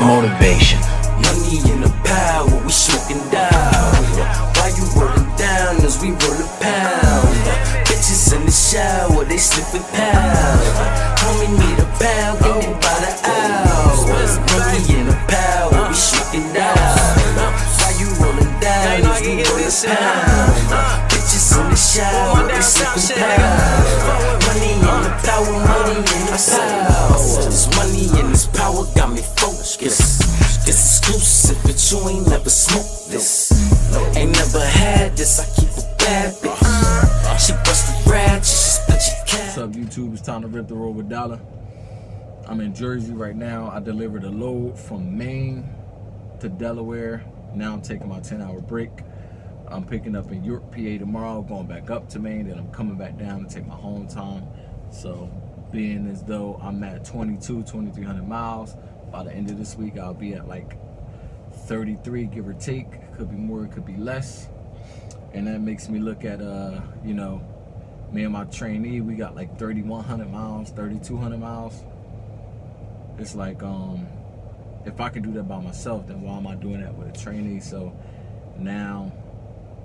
Motivation. Money in the power, we smoking down. Why you rolling down as we roll a pound? Bitches in the shower, they slipping pound. Homie need a pound, get me by the hour. Money in the power, we smoking down. Why you rolling down as we roll a pound? Bitches in the shower, they slipping pound. Money in the power, money in the power. This money in this power got me focused. This exclusive, but you ain't never smoked this. Ain't never had this, I keep a bad bitch. She busted ratchet, she split your cat. What's up, YouTube? It's time to rip the road with Dollar. I'm in Jersey right now. I delivered a load from Maine to Delaware. Now I'm taking my 10-hour break. I'm picking up in York, PA tomorrow, going back up to Maine, then I'm coming back down to take my home time. So, being as though I'm at 2,300 miles, by the end of this week, I'll be at like 33, give or take. Could be more, it could be less. And that makes me look at, you know, me and my trainee, we got like 3,100 miles, 3,200 miles. It's like, if I can do that by myself, then why am I doing that with a trainee? So now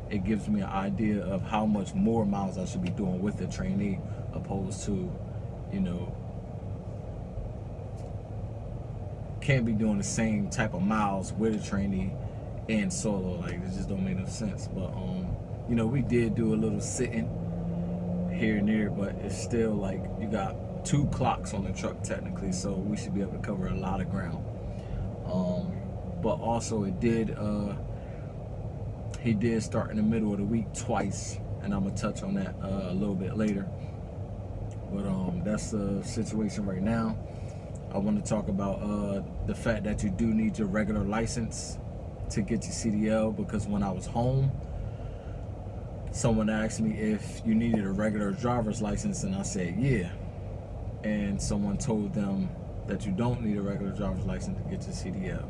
it gives me an idea of how much more miles I should be doing with the trainee opposed to, you know, can't be doing the same type of miles with a trainee and solo. Like, it just don't make no sense. But you know, we did do a little sitting here and there, but it's still like you got 2 clocks on the truck technically, so we should be able to cover a lot of ground. But also it did he did start in the middle of the week twice, and I'm gonna touch on that a little bit later. But that's the situation right now. I want to talk about the fact that you do need your regular license to get your CDL, because when I was home, someone asked me if you needed a regular driver's license, and I said yeah. And someone told them that you don't need a regular driver's license to get your CDL.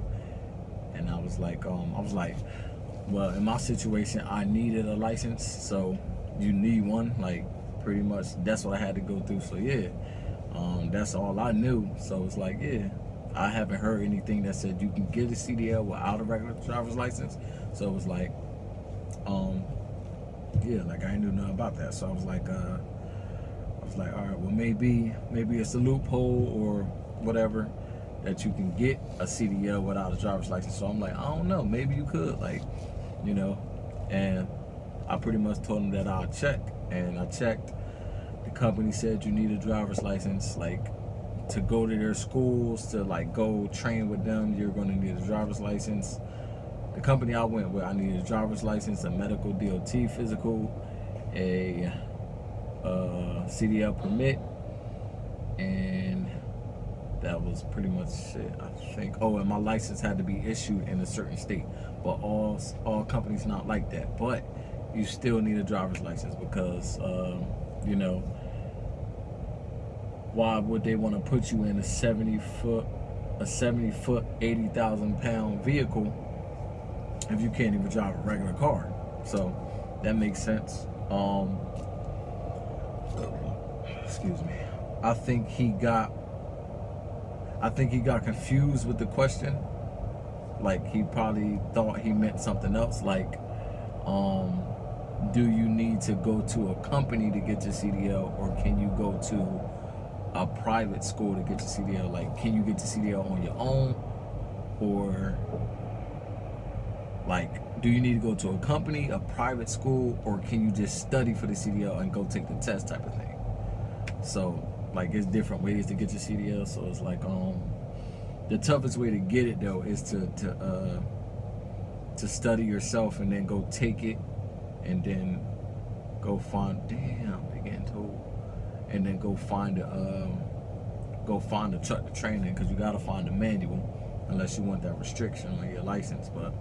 And I was like, well, in my situation, I needed a license, so you need one. Like, pretty much that's what I had to go through. So yeah. That's all I knew. So it's like, yeah, I haven't heard anything that said you can get a CDL without a regular driver's license. So it was like, yeah, like I didn't know nothing about that. So I was like, all right, well, maybe it's a loophole or whatever that you can get a CDL without a driver's license. So I'm like, I don't know, maybe you could, like, you know. And I pretty much told them that I'll check, and I checked. The company said you need a driver's license, like, to go to their schools, to like go train with them, you're going to need a driver's license. The company I went with, I needed a driver's license, a medical DOT physical, a CDL permit, and that was pretty much it, I think. Oh, and my license had to be issued in a certain state, but all companies not like that. But you still need a driver's license because you know, why would they want to put you in a 70-foot, 80,000-pound vehicle if you can't even drive a regular car? So that makes sense. Excuse me. I think he got confused with the question. Like, he probably thought he meant something else, like, do you need to go to a company to get your CDL, or can you go to a private school to get your CDL? Like, can you get your CDL on your own, or like, do you need to go to a company, a private school, or can you just study for the CDL and go take the test type of thing? So, like, it's different ways to get your CDL. So it's like, the toughest way to get it though is to study yourself and then go take it, and then go find, damn, they getting told, and then go find a truck to train in, because you gotta find a manual unless you want that restriction on your license. But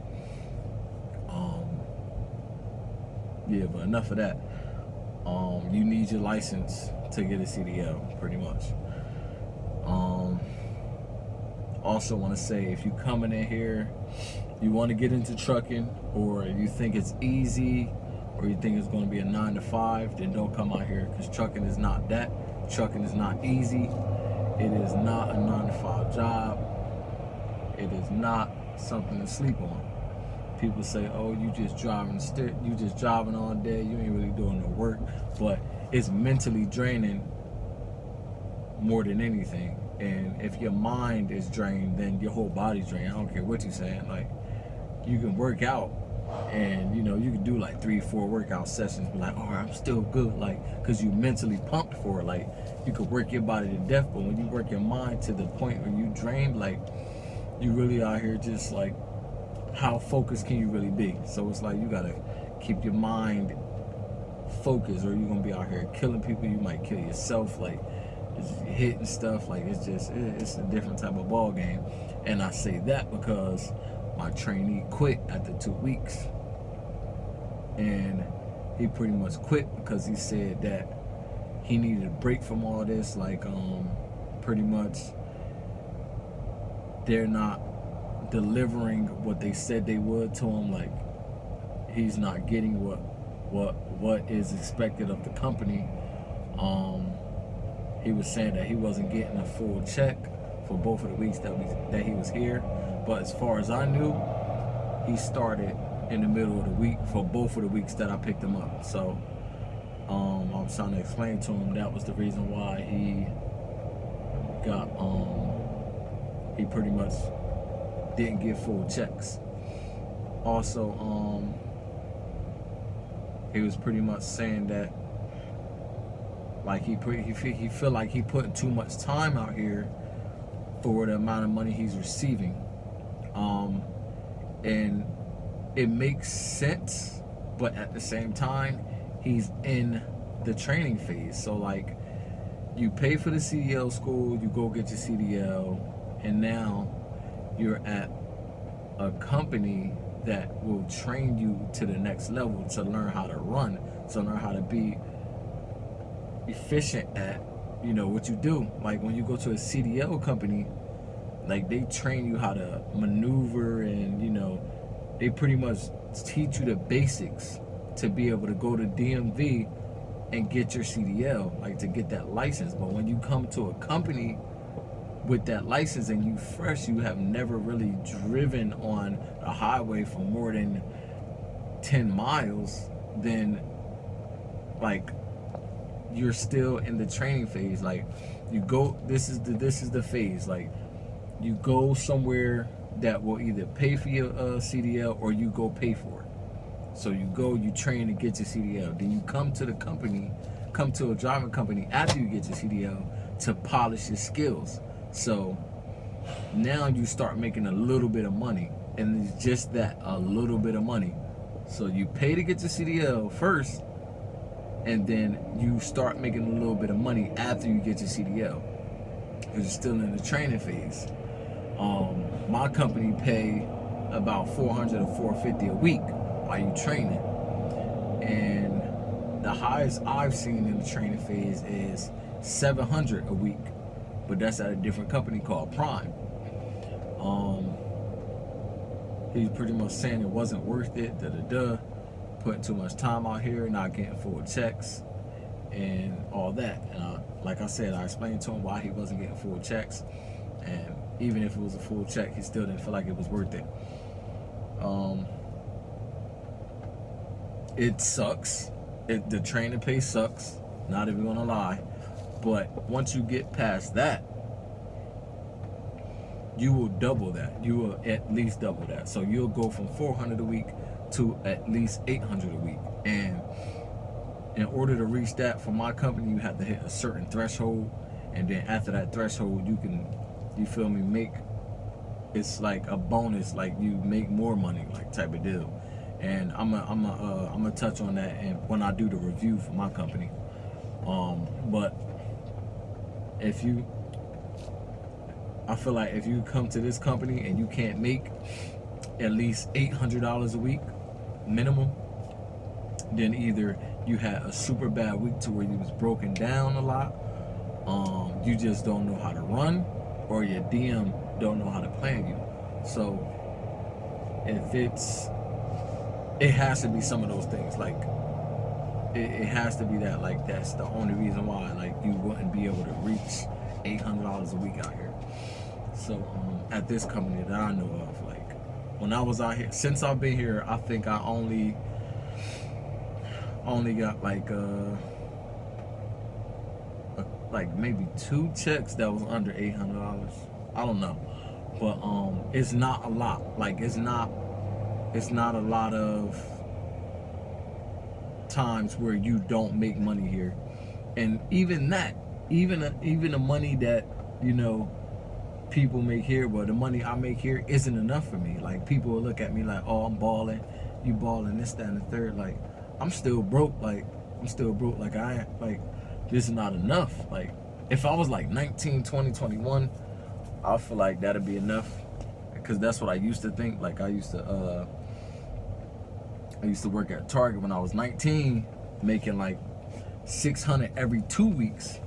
yeah, but enough of that. You need your license to get a CDL, pretty much. Also want to say, if you coming in here, you want to get into trucking, or you think it's easy, or you think it's going to be a 9 to 5, then don't come out here, because trucking is not that. Trucking is not easy. It is not a 9 to 5 job. It is not something to sleep on. People say, "Oh, you just driving all day. You ain't really doing no work," but it's mentally draining more than anything. And if your mind is drained, then your whole body's drained. I don't care what you're saying. Like, you can work out, and you can do like 3-4 workout sessions, but like, all right, I'm still good, like, because you mentally pumped for it. Like, you could work your body to death, but when you work your mind to the point where you drained, like, you really out here just like, how focused can you really be? So it's like, you gotta keep your mind focused, or you're gonna be out here killing people. You might kill yourself, like, it's hitting stuff. Like, it's a different type of ball game. And I say that because my trainee quit after 2 weeks, and he pretty much quit because he said that he needed a break from all this. Like, pretty much they're not delivering what they said they would to him. Like, he's not getting what is expected of the company. He was saying that he wasn't getting a full check for both of the weeks that he was here. But as far as I knew, he started in the middle of the week for both of the weeks that I picked him up. So I was trying to explain to him that was the reason why he got he pretty much didn't get full checks. Also, he was pretty much saying that, like, he feel like he putting too much time out here for the amount of money he's receiving. And it makes sense, but at the same time, he's in the training phase. So, like, you pay for the CDL school, you go get your CDL, and now you're at a company that will train you to the next level to learn how to run, to learn how to be efficient at what you do. Like, when you go to a CDL company, like, they train you how to maneuver, and they pretty much teach you the basics to be able to go to DMV and get your CDL, like, to get that license. But when you come to a company with that license and you fresh, you have never really driven on a highway for more than 10 miles, then, like, you're still in the training phase. Like, you go, this is the phase. Like, you go somewhere that will either pay for your CDL, or you go pay for it. So you go, you train to get your CDL. Then you come to a driving company after you get your CDL to polish your skills. So now you start making a little bit of money, and it's just that, a little bit of money. So you pay to get your CDL first, and then you start making a little bit of money after you get your CDL, because you're still in the training phase. My company pay about $400 or $450 a week while you training, and the highest I've seen in the training phase is $700 a week, but that's at a different company called Prime. He's pretty much saying it wasn't worth it, putting too much time out here, not getting full checks and all that. And like I said, I explained to him why he wasn't getting full checks, and even if it was a full check, he still didn't feel like it was worth it. It sucks. The training pay sucks, not even gonna lie. But once you get past that, you will double that. You will at least double that. So you'll go from $400 a week to at least $800 a week. And in order to reach that for my company, you have to hit a certain threshold. And then after that threshold, you can, make, it's like a bonus, like you make more money, like, type of deal. And I'm gonna touch on that and when I do the review for my company. But I feel like if you come to this company and you can't make at least $800 a week minimum, then either you had a super bad week to where you was broken down a lot, you just don't know how to run, or your DM don't know how to plan you. So if it has to be some of those things. Like, it has to be that. Like, that's the only reason why, like, you wouldn't be able to reach $800 a week out here. So at this company that I know of, like when I was out here, since I've been here, I think I only got like maybe 2 checks that was under $800. I don't know, but it's not a lot. Like it's not a lot of times where you don't make money here, and even that, even the money that people make here, but the money I make here isn't enough for me. Like people will look at me like, oh, I'm balling, you balling, this, that, and the third. Like I'm still broke. Like I ain't, like this is not enough. Like if I was like 19, 20, 21, I feel like that'd be enough, because that's what I used to think. Like I used to work at Target when I was 19, making like $600 every 2 weeks.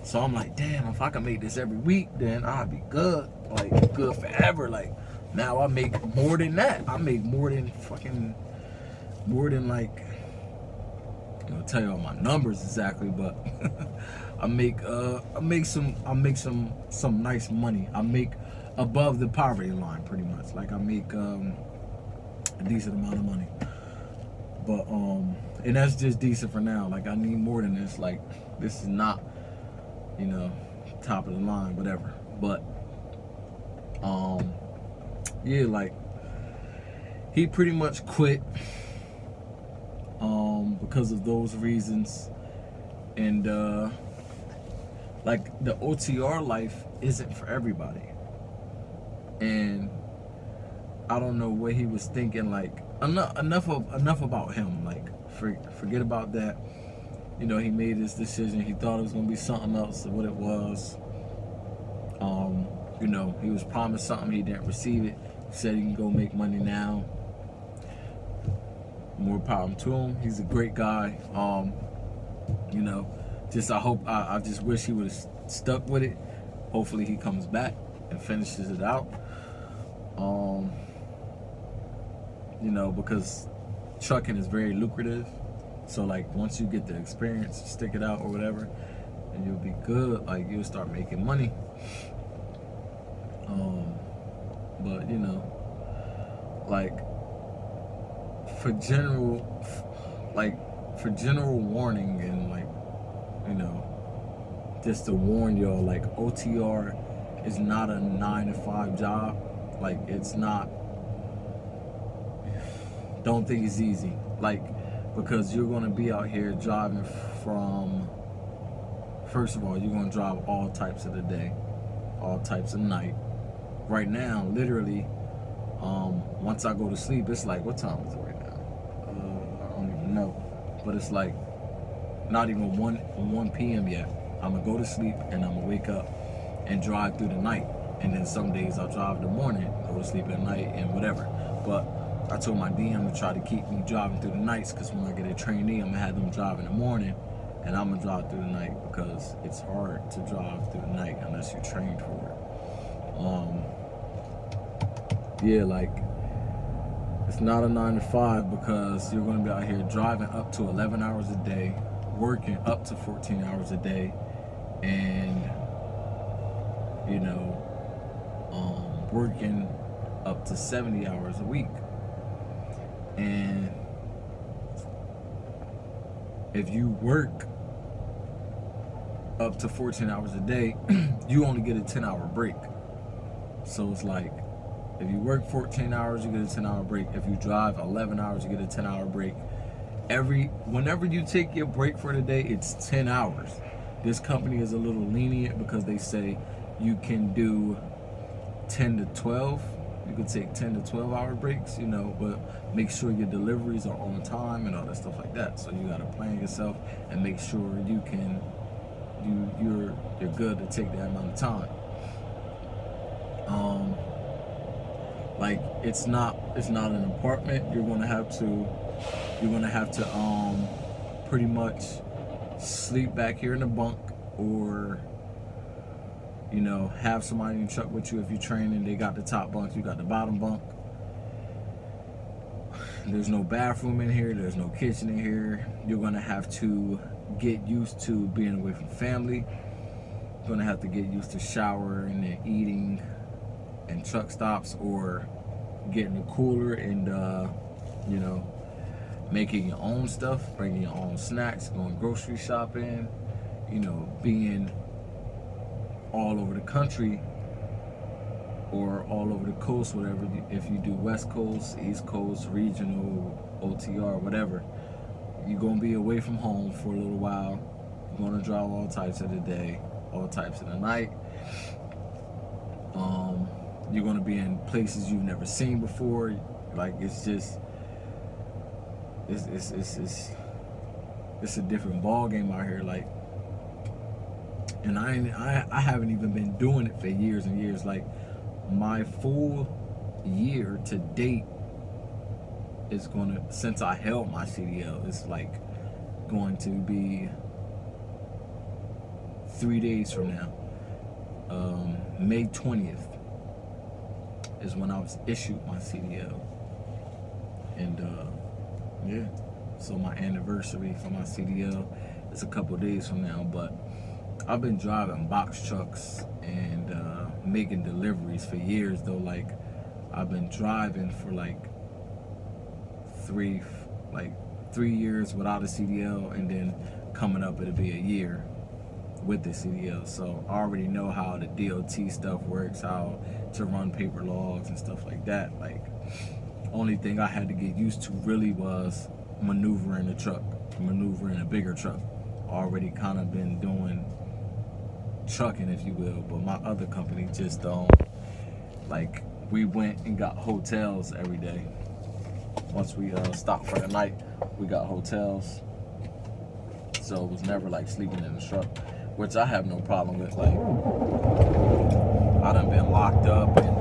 So I'm like, damn, if I can make this every week, then I'd be good, like good forever. Like now I make more than that. I make more than like, I'll tell you all my numbers exactly, but I make some nice money. I make above the poverty line pretty much. Like I make a decent amount of money. But and that's just decent for now. Like I need more than this. Like this is not, top of the line, whatever. But yeah, like he pretty much quit because of those reasons. And like the OTR life isn't for everybody. And I don't know what he was thinking. Like enough about him. Like forget about that. He made his decision. He thought it was gonna be something else than what it was. He was promised something, he didn't receive it. He said he can go make money now. More power to him. He's a great guy. I just wish he would have stuck with it. Hopefully he comes back and finishes it out. Because trucking is very lucrative. So like once you get the experience, stick it out or whatever, and you'll be good. Like you'll start making money. But like for general warning, and like just to warn y'all, like OTR is not a 9-to-5 job. Like it's not. Don't think it's easy. Like because you're gonna be out here driving from. First of all, you're gonna drive all types of the day, all types of night. Right now, literally, once I go to sleep, it's like, what time is it right now? I don't even know, but it's like not even 1 p.m. yet. I'm gonna go to sleep and I'm gonna wake up and drive through the night, and then some days I'll drive in the morning, go to sleep at night, and whatever. But I told my DM to try to keep me driving through the nights, because when I get a trainee, I'm gonna have them drive in the morning, and I'm gonna drive through the night, because it's hard to drive through the night unless you're trained for it. Yeah, like it's not a 9-to-5, because you're gonna be out here driving up to 11 hours a day, working up to 14 hours a day, and working up to 70 hours a week. And if you work up to 14 hours a day, you only get a 10-hour break. So it's like, if you work 14 hours, you get a 10-hour break. If you drive 11 hours, you get a 10-hour break. Whenever you take your break for the day, it's 10 hours. This company is a little lenient, because they say you can do 10 to 12. You can take 10 to 12 hour breaks, but make sure your deliveries are on time and all that stuff like that. So you gotta plan yourself and make sure you're good to take that amount of time. Like it's not an apartment. You're gonna have to pretty much sleep back here in the bunk, or have somebody in the truck with you if you're training. They got the top bunk, you got the bottom bunk. There's no bathroom in here, there's no kitchen in here. You're gonna have to get used to being away from family. You're gonna have to get used to showering and eating and truck stops, or getting a cooler and you know, making your own stuff, bringing your own snacks, going grocery shopping, you know, being all over the country or all over the coast, whatever. If you do West Coast, East Coast, regional, OTR, whatever, you're gonna be away from home for a little while. You're gonna drive all types of the day, all types of the night. You're gonna be in places you've never seen before. Like, it's just, it's a different ball game out here. Like, and I haven't even been doing it for years and years. Like, my full year to date is gonna, since I held my CDL, it's like going to be 3 days from now. May 20th is when I was issued my CDL. And yeah, so my anniversary for my CDL is a couple days from now. But I've been driving box trucks and making deliveries for years though. Like, I've been driving for like three years without a CDL, and then coming up it'll be a year with the CDL. So I already know how the DOT stuff works, how to run paper logs and stuff like that. Like, only thing I had to get used to really was maneuvering the truck, maneuvering a bigger truck. Already kind of been doing trucking, if you will, but my other company just don't. Like, we went and got hotels every day. Once we stopped for the night, we got hotels. So it was never like sleeping in the truck, which I have no problem with. Like, I done been locked up and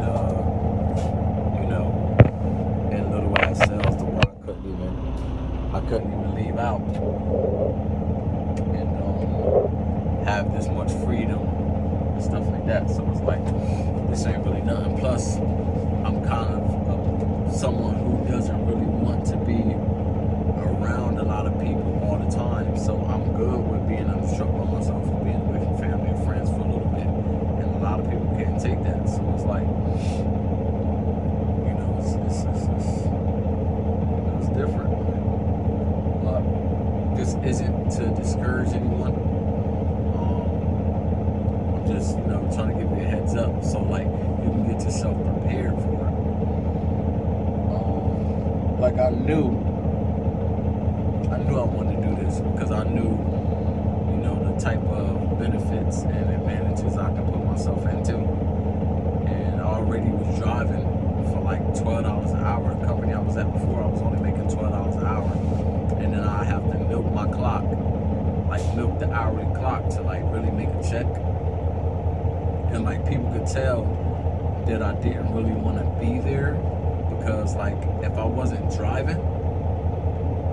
you know, in little ass cells to where I couldn't even leave out and have this much freedom and stuff like that. So it's like, this ain't really nothing. Plus, I'm kind of someone who doesn't really want to be around a lot of people all the time. So I'm good with being on the truck by myself and being away from family and friends for a little bit. And a lot of people can't take that. So it's like, you know, it's different. But this isn't to discourage anyone. I'm just, you know, trying to give you a heads up so like you can get yourself prepared for it. Like, I knew I wanted to do this because I knew, you know, the type of benefits and advantages I could put myself into. And I already was driving for like $12 an hour. The company I was at before, I was only making $12 an hour. And then I have to milk my clock, like milk the hourly clock to like really make a check. And like, people could tell that I didn't really want to be there, because like, if I wasn't driving,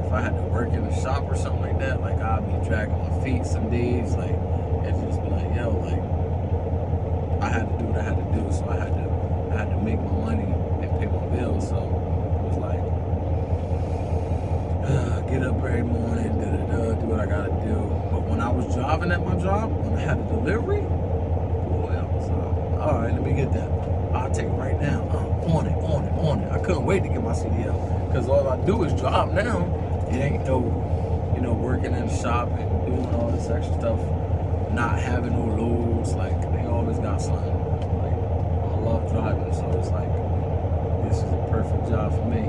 if I had to work in the shop or something like that, like, I'd be dragging my feet some days. Like, it'd just be like, yo, like, I had to do what I had to do. So I had to make my money and pay my bills. So it was like, get up every morning, do what I gotta do. But when I was driving at my job, when I had a delivery, boy, I was all right, let me get that. I'll take it right now. On it. I couldn't wait to get my CDL, because all I do is drive now. It ain't no, you know, working in the shop and doing all this extra stuff, not having no loads. Like, they always got something. Like, I love driving, so it's like, this is a perfect job for me.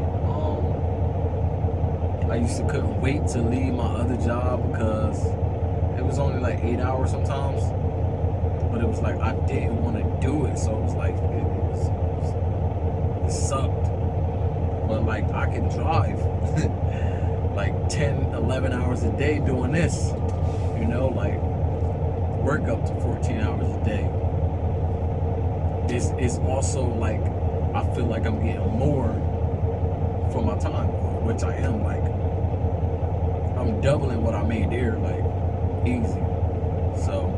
I used to couldn't wait to leave my other job because it was only like 8 hours sometimes. But it was like, I didn't want to do it, so it was like, it sucked. But like, I can drive like 10, 11 hours a day doing this, you know, like, work up to 14 hours a day. It's also like, I feel like I'm getting more for my time, which I am. Like, I'm doubling what I made there, like, easy. So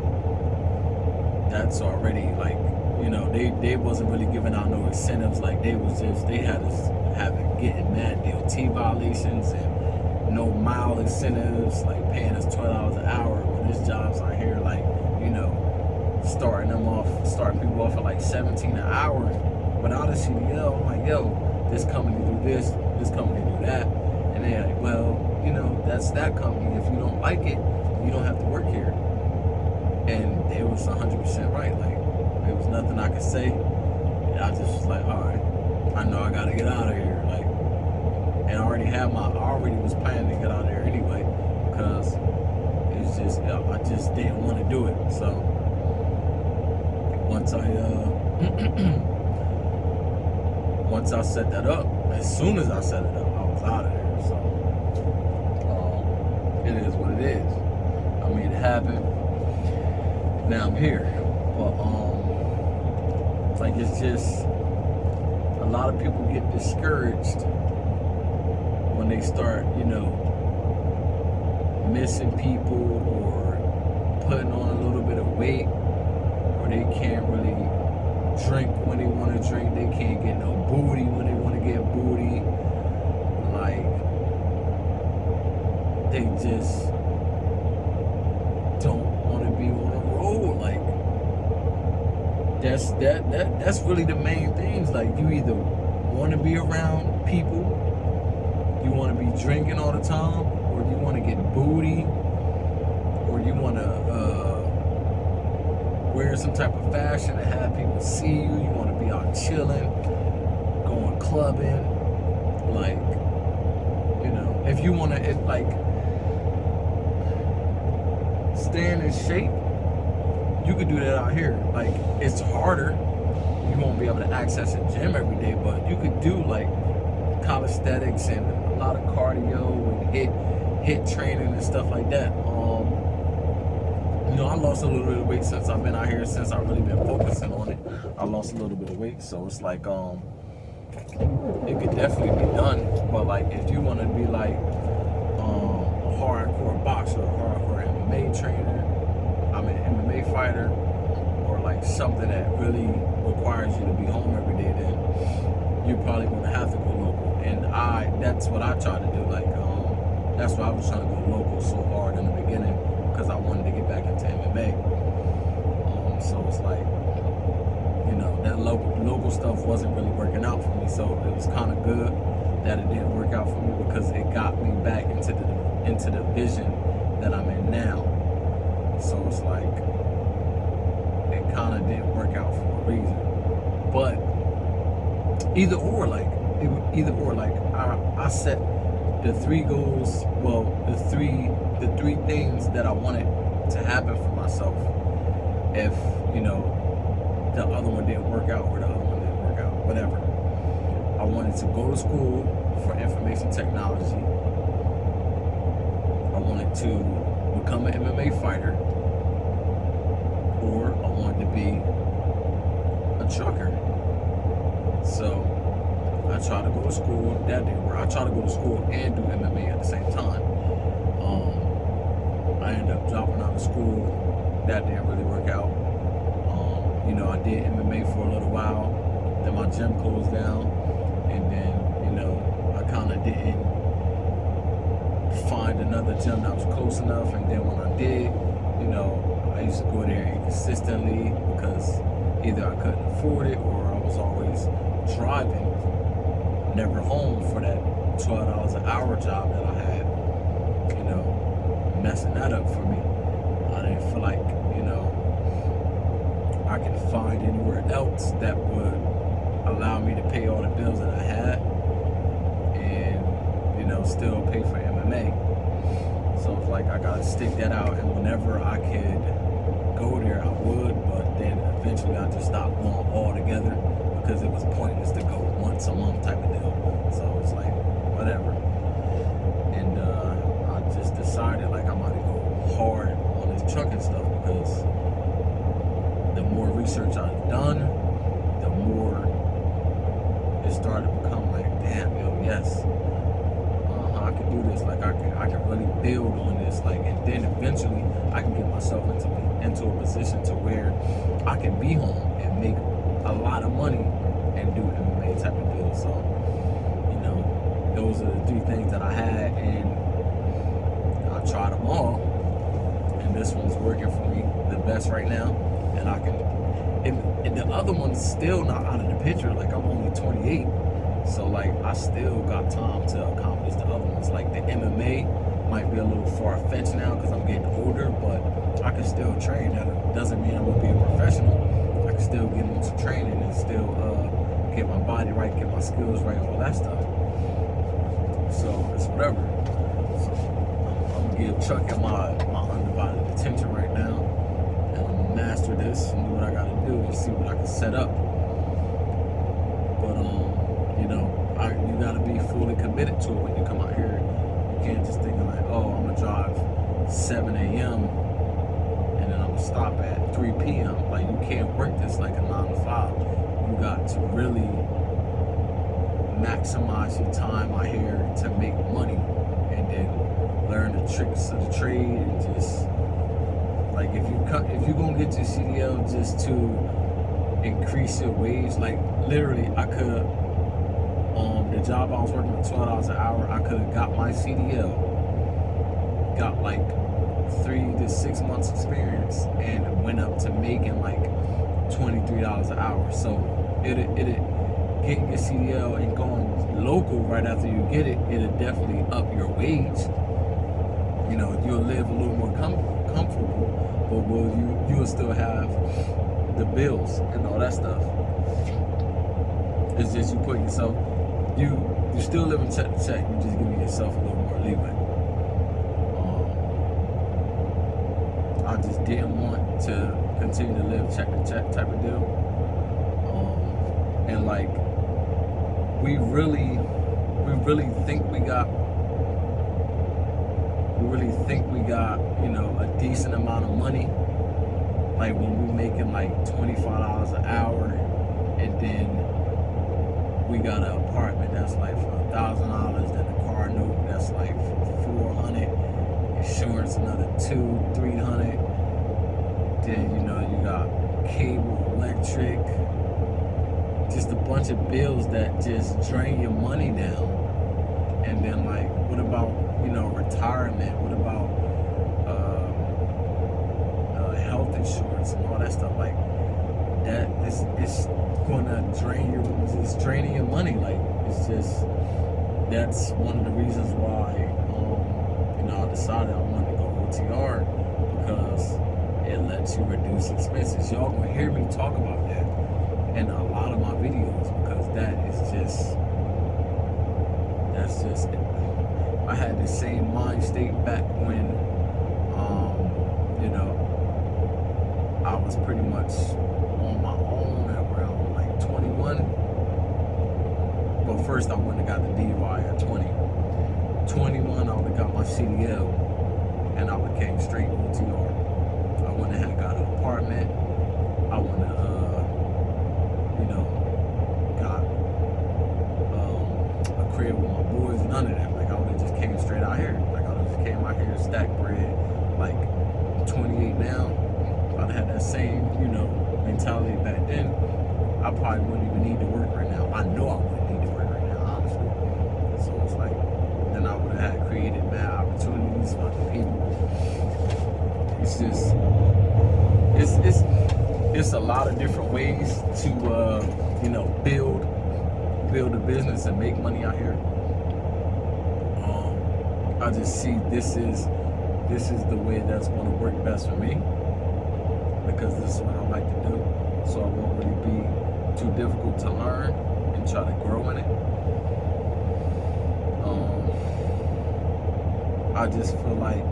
that's already like, you know, they wasn't really giving out no incentives. Like, they had us getting mad DOT violations and no mile incentives, like paying us $12 an hour when this job's out here, like, you know, starting people off at like $17 an hour without a CDL, I'm like, yo, this company do this company do that. And they're like, well, you know, that's that company. If you don't like it, you don't have to work here. And it was 100% right. Like, there was nothing I could say. I just was like, all right, I know I gotta get out of here. Like, and I already was planning to get out of there anyway, because it's just, I just didn't want to do it. So once I set that up, as soon as I set it up, I was out of there. So it is what it is. I made it happen. Now I'm here. But like, it's just, a lot of people get discouraged when they start, you know, missing people or putting on a little bit of weight, or they can't really drink when they want to drink, they can't get no booty when they want to get booty. Like, they just don't want to be on the road. Like, that's really the main things. Like, you either want to be around people, you want to be drinking all the time, or you want to get booty, or you want to wear some type of fashion to have people see you. You want to be out chilling, going clubbing. Like, you know, if you want to, like, staying in shape, you could do that out here. Like, it's harder. You won't be able to access a gym every day, but you could do like calisthenics and a lot of cardio and hit training and stuff like that. You know, I lost a little bit of weight since I've been out here, since I've really been focusing on it. I lost a little bit of weight, so it's like it could definitely be done. But like, if you want to be like a hardcore boxer, a hardcore MMA trainer, MMA fighter, or like something that really requires you to be home every day, then you're probably gonna have to go local. And that's what I try to do. Like, that's why I was trying to go local so hard in the beginning, because I wanted to get back into MMA. So it's like, you know, that local stuff wasn't really working out for me. So it was kind of good that it didn't work out for me, because it got me back into the vision that I'm in now. So it's like, it kind of didn't work out for a reason. But either or, I set the three goals, well, the three things that I wanted to happen for myself if, you know, the other one didn't work out, or the other one didn't work out, whatever. I wanted to go to school for information technology. I wanted to become an MMA fighter, or I wanted to be a trucker. So I tried to go to school. That didn't work. I tried to go to school and do MMA at the same time. I ended up dropping out of school. That didn't really work out. You know, I did MMA for a little while. Then my gym closed down, and then, you know, I kind of didn't find another gym that was close enough. And then when I did, you know, I used to go there inconsistently, because either I couldn't afford it, or I was always driving, never home for that $12 an hour job that I had, you know, messing that up for me. I didn't feel like, you know, I could find anywhere else that would allow me to pay all the bills that I had and, you know, still pay for MMA. So it's like, I gotta stick that out, and whenever I could go there, I would, but then eventually I just stopped going all together, because it was pointless to go once a month type of deal. So it's like, whatever. And I just decided, like, I'm gonna go hard on this trucking stuff, because the more research I've done, the more it started to become like, damn, yo, yes, I can do this. Like, I can really build on this. Like, and then eventually I can get myself into a position to where I can be home and make a lot of money and do MMA type of deal. So, you know, those are the three things that I had, and I tried them all, and this one's working for me the best right now. and I can. And the other one's still not out of the picture. Like, I'm only 28, so like I still got time to accomplish the other ones. Like the MMA might be a little far fetched now because I'm getting older, but I can still train. That doesn't mean I'm gonna be a professional. I can still get into training and still get my body right, get my skills right, all that stuff. So it's whatever. So I'm gonna give Chuck my undivided attention right now, and I'm gonna master this and do what I gotta do and see what I can set up. But you know, you gotta be fully committed to it when you come out here. You can't just think like, oh, I'm gonna drive 7 a.m. and then I'm gonna stop at 3 p.m. Like, you can't work this like a 9 to 5. You got to really maximize your time out here to make money, and then learn the tricks of the trade, and just like if you gonna get your CDL just to increase your wage, like literally I could the job I was working at $12 an hour, I could have got my CDL, got like 3 to 6 months experience, and went up to making like $23 an hour. So it'll getting your CDL and going local right after you get it, it'll definitely up your wage. You know, you'll live a little more comfortable, but you'll still have the bills and all that stuff. It's just you put yourself, you still living check to check. You're just giving yourself a little more leeway. I just didn't want to continue to live check to check type of deal. And like, we really think we got, you know, a decent amount of money. Like when we making like $25 an hour, and then we got an apartment that's like for $1,000, then a car note that's like for $400, insurance another $200-300. Then you know you got cable, electric, just a bunch of bills that just drain your money down. And then like, what about, you know, retirement? What about health insurance and all that stuff? Like that, it's gonna draining your money. Like, it's just, that's one of the reasons why you know, I decided I wanted to go OTR, because it lets you reduce expenses. Y'all gonna hear me talk about that in a lot of my videos, because that's just I had the same mind state back when you know, I was pretty much on my own at around like 21. But first I went and got the DUI at 20. 21 I would have got my CDL, and I became straight OTR. I went and got an apartment. I went and you know, got a crib with my boys. None of that. Like, I would have just came straight out here. Like, I would have just came out here, stacked bread. Like, 28 now, if I'd had that same, you know, mentality back then, I probably wouldn't even need to work right now. I know I wouldn't need to work right now, honestly. So it's like, then I would have had created mad opportunities for other people. It's just, it's a lot of different ways to you know, build a business and make money out here. I just see this is the way that's going to work best for me, because this is what I like to do. So it won't really be too difficult to learn and try to grow in it. I just feel like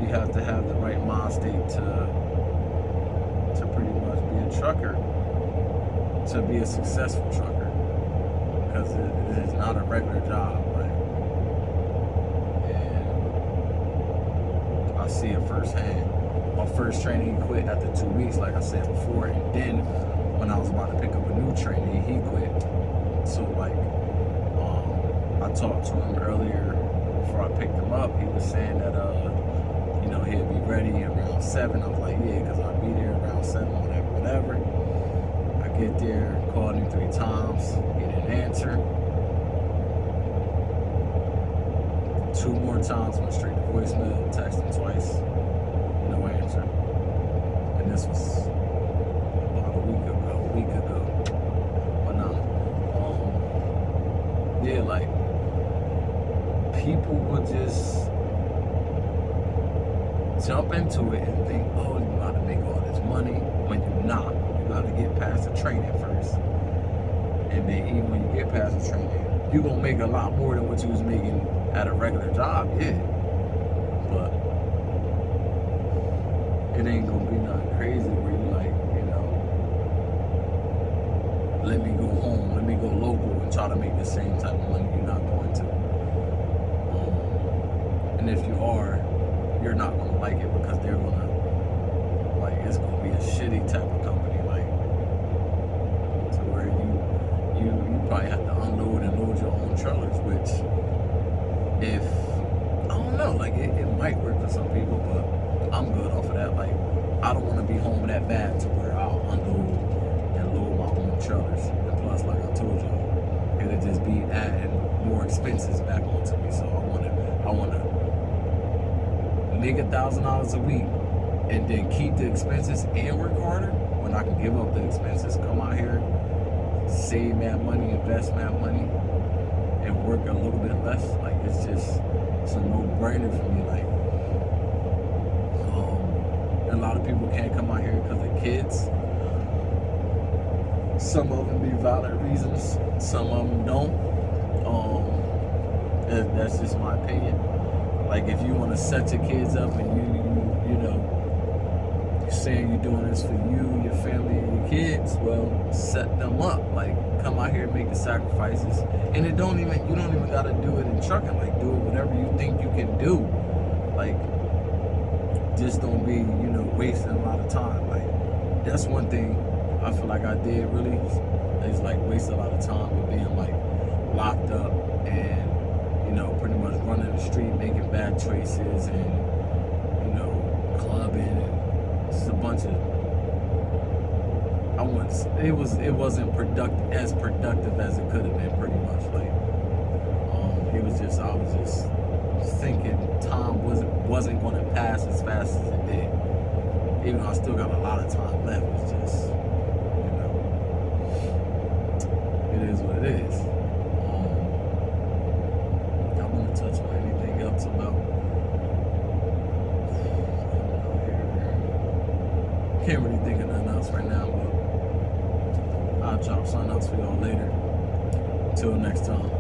you have to have the right mind state to pretty much be a trucker, to be a successful trucker, because it is not a regular job, right? And I see it firsthand. My first trainee quit after 2 weeks, like I said before, and then when I was about to pick up a new trainee, he quit. So like, I talked to him earlier before I picked him up. He was saying that you know, he'll be ready around 7. I was like, yeah, because I'll be there around 7, whatever. I get there, called him 3 times, he didn't answer. 2 more times, went straight to voicemail, texted him twice, no answer. And this was yeah, like people will just jump into it and think, oh, you gotta make all this money when you're not. You gotta get past the training first. And then even when you get past the training, you're gonna make a lot more than what you was making at a regular job, yeah. But it ain't gonna be nothing crazy where you like, you know, let me go home, let me go local and try to make the same type of money you're not going to. And if you are, you're not gonna like it because they're gonna, like, it's gonna be a shitty type of company, like, to where you probably have to unload and load your own trailers, which, if, I don't know, like, it might work for some people, but I'm good off of that. Like, I don't want to be home that bad to where I'll unload and load my own trailers. And plus, like I told y'all, it'll just be adding more expenses back onto me. So I wanna make $1,000 a week and then keep the expenses and work harder when I can give up the expenses, come out here, save mad money, invest mad money, and work a little bit less. Like, it's a no-brainer for me. Like, a lot of people can't come out here because of kids. Some of them be valid reasons, some of them don't. That's just my opinion. Like, if you want to set your kids up and you know, you're saying you're doing this for you, your family, and your kids, well, set them up. Like, come out here and make the sacrifices. And you don't even gotta do it in trucking. Like, do it whatever you think you can do. Like, just don't be, you know, wasting a lot of time. Like, that's one thing I feel like I did really, is like waste a lot of time with being like locked up and, you know, pretty much running the street, making bad choices and, you know, clubbing and just a bunch of, it wasn't as productive as it could have been, pretty much. Like, I was just thinking time wasn't going to pass as fast as it did. Even though I still got a lot of time left, it's just, you know, it is what it is. I want to touch on anything else about, can't really think of nothing else right now, but I'll drop something else for y'all later. Till next time.